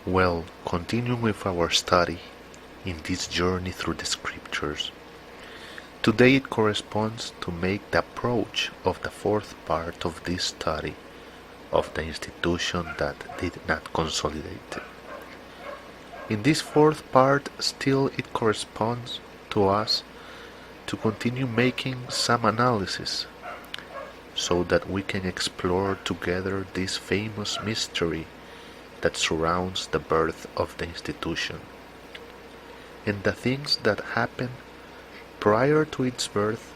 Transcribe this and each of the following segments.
Well, continuing with our study in this journey through the scriptures, today it corresponds to make the approach of the fourth part of this study of the institution that did not consolidate. In this fourth part, still it corresponds to us to continue making some analysis so that we can explore together this famous mystery that surrounds the birth of the institution, and the things that happen prior to its birth,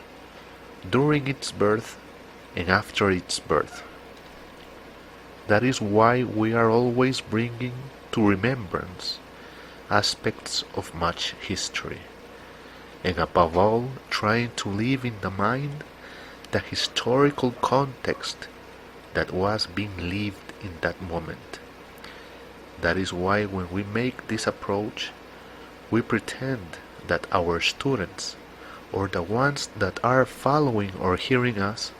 during its birth, and after its birth. That is why we are always bringing to remembrance aspects of much history, and above all trying to leave in the mind the historical context that was being lived in that moment. That is why when we make this approach, we pretend that our students, or the ones that are following or hearing us,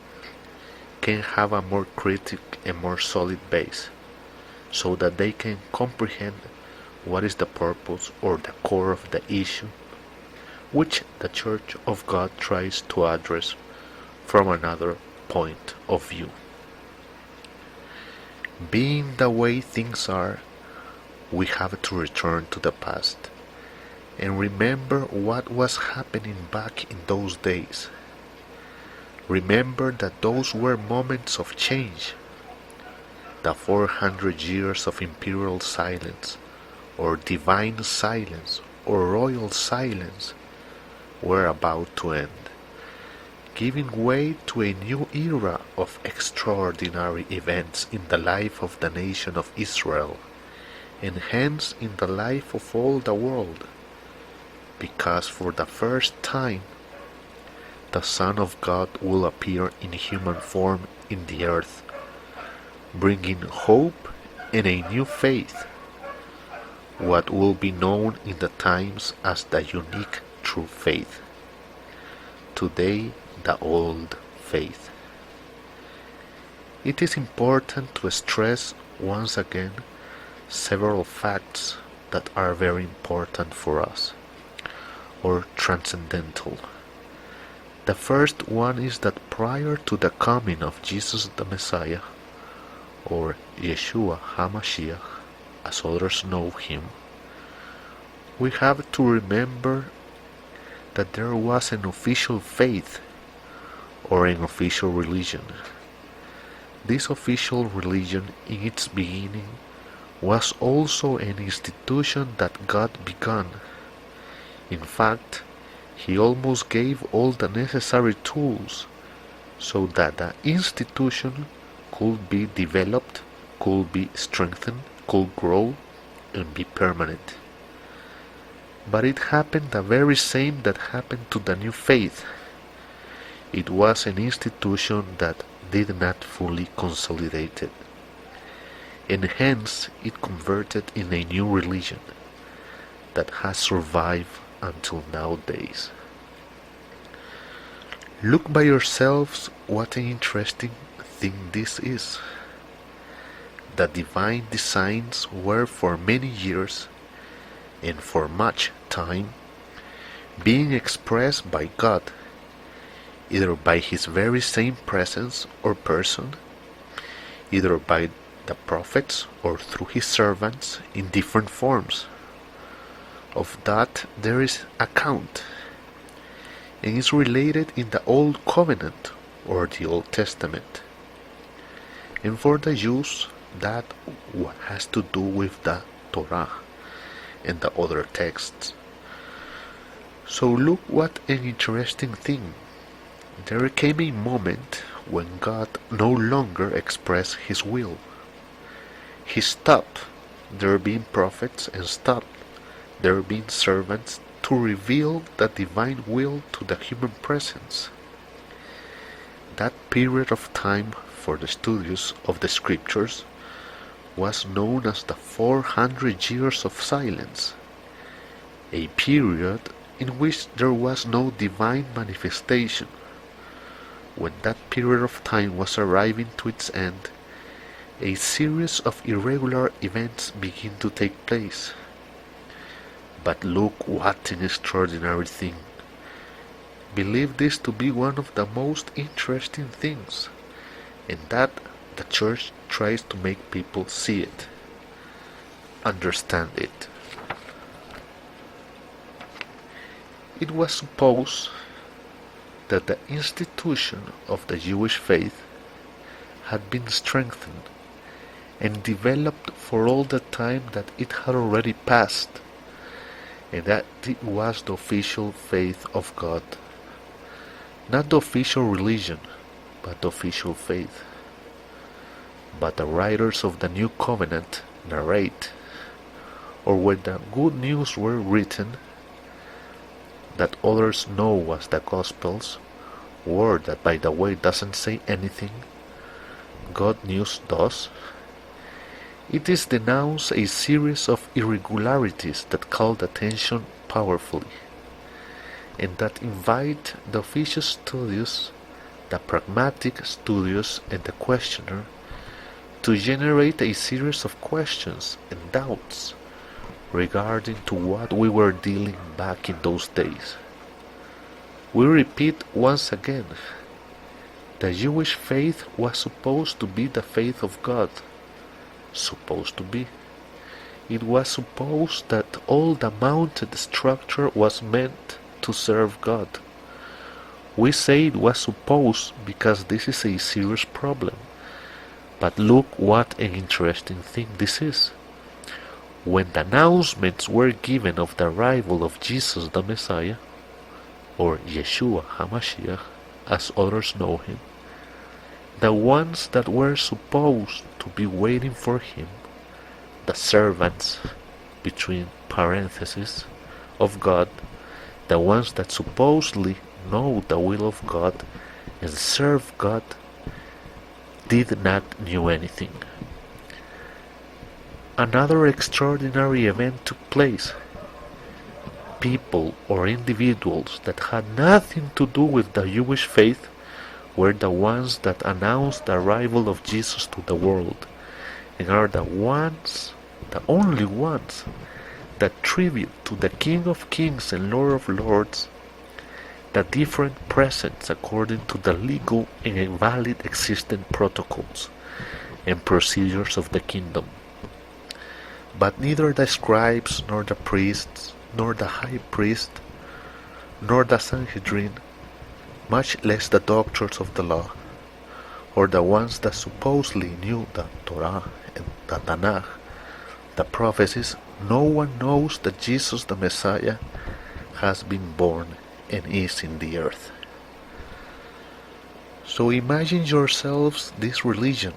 can have a more critic and more solid base, so that they can comprehend what is the purpose or the core of the issue, which the Church of God tries to address from another point of view. Being the way things are, we have to return to the past and remember what was happening back in those days. Remember that those were moments of change. The 400 years of imperial silence, or divine silence, or royal silence were about to end, giving way to a new era of extraordinary events in the life of the nation of Israel, and hence in the life of all the world, because for the first time the Son of God will appear in human form in the earth, bringing hope and a new faith, what will be known in the times as the unique true faith, today the old faith. It is important to stress once again several facts that are very important for us, or transcendental. The first one is that prior to the coming of Jesus the Messiah, or Yeshua HaMashiach, as others know him, we have to remember that there was an official faith, or an official religion. This official religion in its beginning was also an institution that God began. In fact, he almost gave all the necessary tools so that the institution could be developed, could be strengthened, could grow, and be permanent. But it happened the very same that happened to the new faith. It was an institution that did not fully consolidate it, and hence it converted in a new religion that has survived until nowadays. Look by yourselves what an interesting thing this is. The divine designs were for many years and for much time being expressed by God, either by his very same presence or person, either by the prophets or through his servants in different forms. Of that there is account, and is related in the Old Covenant or the Old Testament. And for the Jews, that what has to do with the Torah and the other texts. So look what an interesting thing. There came a moment when God no longer expressed his will. He stopped there being prophets and stopped there being servants to reveal the divine will to the human presence. That period of time for the studies of the scriptures was known as the 400 years of silence, a period in which there was no divine manifestation. When that period of time was arriving to its end, a series of irregular events begin to take place. But look what an extraordinary thing. Believe this to be one of the most interesting things, and that the church tries to make people see it, understand it. It was supposed that the institution of the Jewish faith had been strengthened and developed for all the time that it had already passed, and that it was the official faith of God. Not the official religion, but the official faith. But the writers of the New Covenant narrate, or when the good news were written, that others know as the Gospels, word that by the way doesn't say anything, God news does. It is denounced a series of irregularities that called attention powerfully, and that invite the officious studious, the pragmatic studious, and the questioner to generate a series of questions and doubts regarding to what we were dealing back in those days. We repeat once again, the Jewish faith was supposed to be the faith of God. Supposed to be. It was supposed that all the mounted structure was meant to serve God. We say it was supposed because this is a serious problem. But look what an interesting thing this is. When the announcements were given of the arrival of Jesus the Messiah, or Yeshua HaMashiach, as others know him, the ones that were supposed to be waiting for him, the servants, between parentheses, of God, the ones that supposedly know the will of God and serve God, did not know anything. Another extraordinary event took place. People or individuals that had nothing to do with the Jewish faith were the ones that announced the arrival of Jesus to the world, and are the only ones, that tribute to the King of Kings and Lord of Lords the different presents according to the legal and valid existing protocols and procedures of the kingdom. But neither the scribes, nor the priests, nor the high priest, nor the Sanhedrin, much less the doctors of the law, or the ones that supposedly knew the Torah and the Tanakh, the prophecies, no one knows that Jesus the Messiah has been born and is in the earth. So imagine yourselves this religion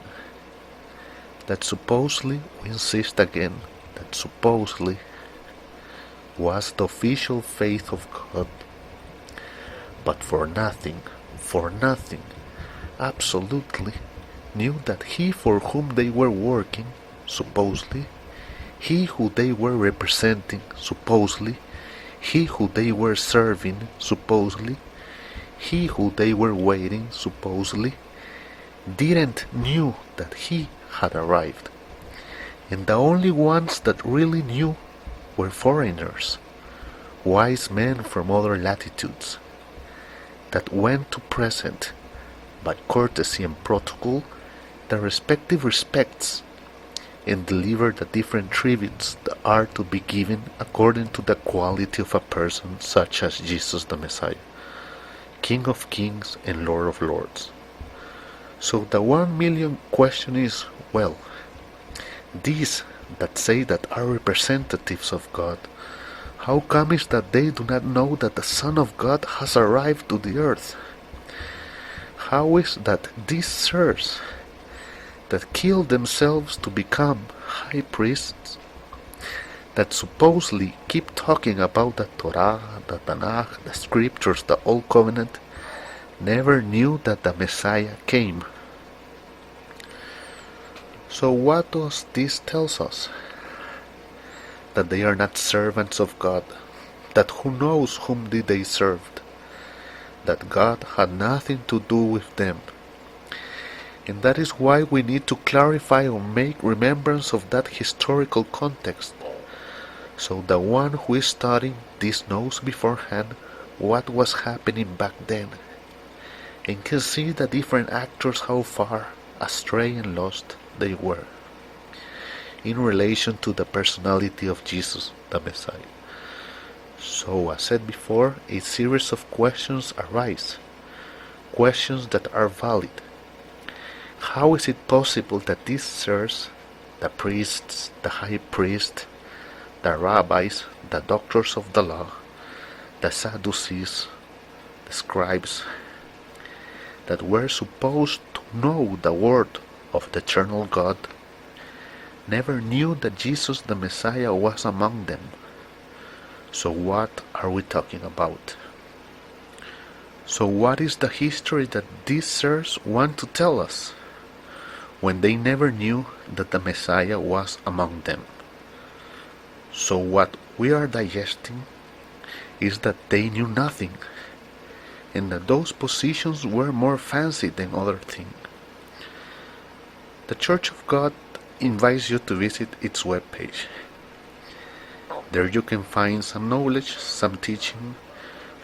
that supposedly, we insist again, that supposedly was the official faith of God, but for nothing, absolutely knew that he for whom they were working, supposedly, he who they were representing, supposedly, he who they were serving, supposedly, he who they were waiting, supposedly, didn't knew that he had arrived. And the only ones that really knew were foreigners, wise men from other latitudes, that went to present, by courtesy and protocol, the respective respects, and deliver the different tributes that are to be given according to the quality of a person such as Jesus the Messiah, King of Kings and Lord of Lords. So the 1 million question is, well, these that say that are representatives of God, how come it that they do not know that the Son of God has arrived to the earth? How is that these sirs that kill themselves to become high priests, that supposedly keep talking about the Torah, the Tanakh, the scriptures, the Old Covenant, never knew that the Messiah came? So what does this tell us? That they are not servants of God, that who knows whom did they served, that God had nothing to do with them, And that is why we need to clarify or make remembrance of that historical context, so the one who is studying this knows beforehand what was happening back then, and can see the different actors how far astray and lost they were in relation to the personality of Jesus, the Messiah. So, as said before, a series of questions arise, questions that are valid. How is it possible that these sirs, the priests, the high priest, the rabbis, the doctors of the law, the Sadducees, the scribes, that were supposed to know the word of the eternal God, never knew that Jesus the Messiah was among them? So what are we talking about? So what is the history that these sirs want to tell us, when they never knew that the Messiah was among them? So what we are digesting is that they knew nothing, and that those positions were more fancy than other things. The Church of God invites you to visit its webpage. There you can find some knowledge, some teaching,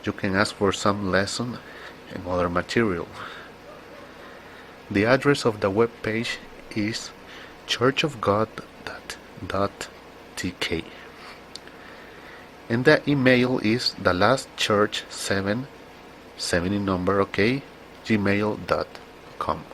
you can ask for some lesson and other material. The address of the webpage is churchofgod.tk, and the email is thelastchurch7 in number, okay, gmail.com.